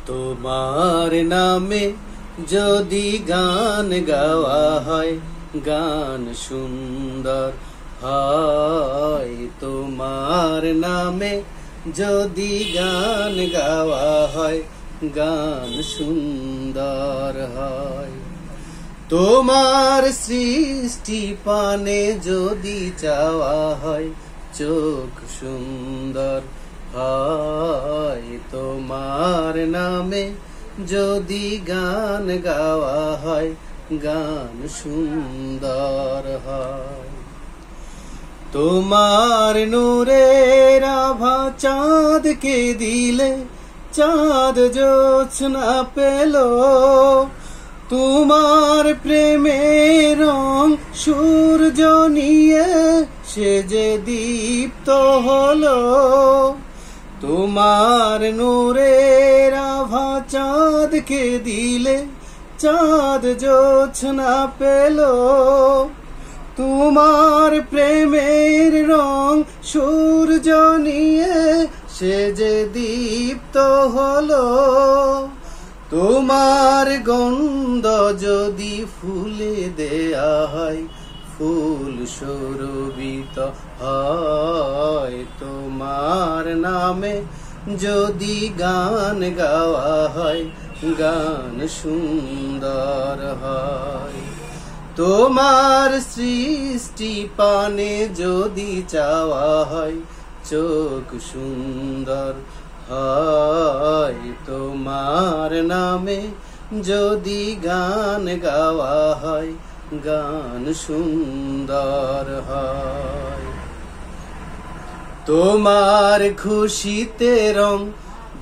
তোমার নামে যদি গান গাওয়া হয়, গান সুন্দর হয়। তোমার নামে যদি গান গাওয়া হয়, গান সুন্দর হয়। তোমার সৃষ্টি পানে যদি চাওয়া হয়, চোখ সুন্দর হয়। তোমার নামে যদি গান গাওয়া হয়, গান সুন্দর হয়। তোমার নূরের আভা চাঁদকে দিলে, চাঁদ জ্যোৎস্না পেল। তোমার প্রেমের রং সূর্য নিয়ে সে যে দীপ্ত হলো। তোমার নূরের আভা চাঁদকে দিলে, চাঁদ জ্যোৎস্না পেল। তোমার প্রেমের রং সূর্য নিয়ে সে যে দীপ্ত হলো। তোমার গন্ধ যদি ফুলে দেয়া হয়, ফুল সুরভিত হয়। তোমার নামে যদি গান গাওয়া হয়, গান সুন্দর হয়। তোমার সৃষ্টি পানে যদি চাওয়া হয়, চোখ সুন্দর হয়। তোমার নামে যদি গান গাওয়া হয়, গান সুন্দর হয়। তোমার খুশিতে রং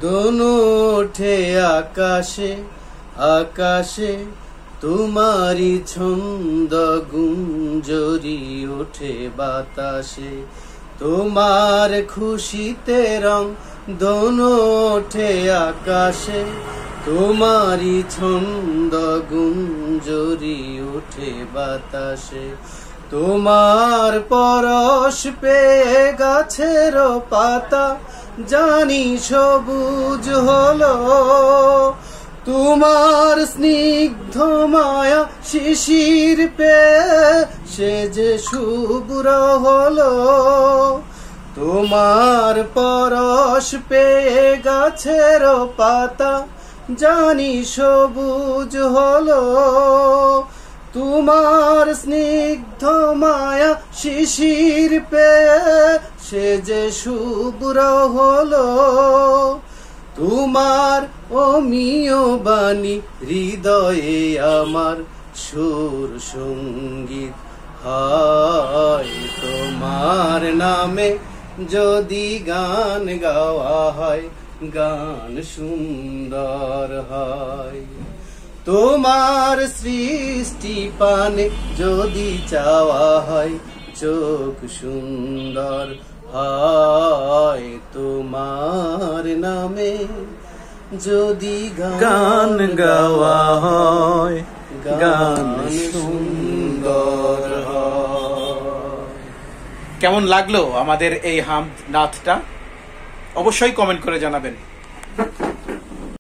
দোনো ওঠে আকাশে আকাশে। তোমারি ছন্দ গুঞ্জরি ওঠে বাতাসে। তোমার খুশিতে রং দোনো ওঠে আকাশে। তোমারি ছন্দ গুঞ্জরি ওঠে বাতাসে। তোমার পরশ পেয়ে গাছের পাতা জানি সবুজ হলো। তোমার স্নিগ্ধ মায়া শিশির পেয়ে সে যে শুভ্র হলো। তোমার পরশ পেয়ে গাছের পাতা জানি সবুজ হলো। তোমার স্নিগ্ধ মায়া শিশির পেয়ে সে যে শুভ্র হলো। তোমার অমিয় বাণী হৃদয়ে আমার সুর সঙ্গীত হয়। তোমার নামে যদি গান গাওয়া হয়, গান সুন্দর হয়। তোমার সৃষ্টি পানে যদি চাওয়া হয়, চোখ সুন্দর হয়। তোমার নামে যদি গান গাওয়া হয়, গান সুন্দর হয়। কেমন লাগলো আমাদের এই হামদ নাথটা? অবশ্যই কমেন্ট করে জানাবেন।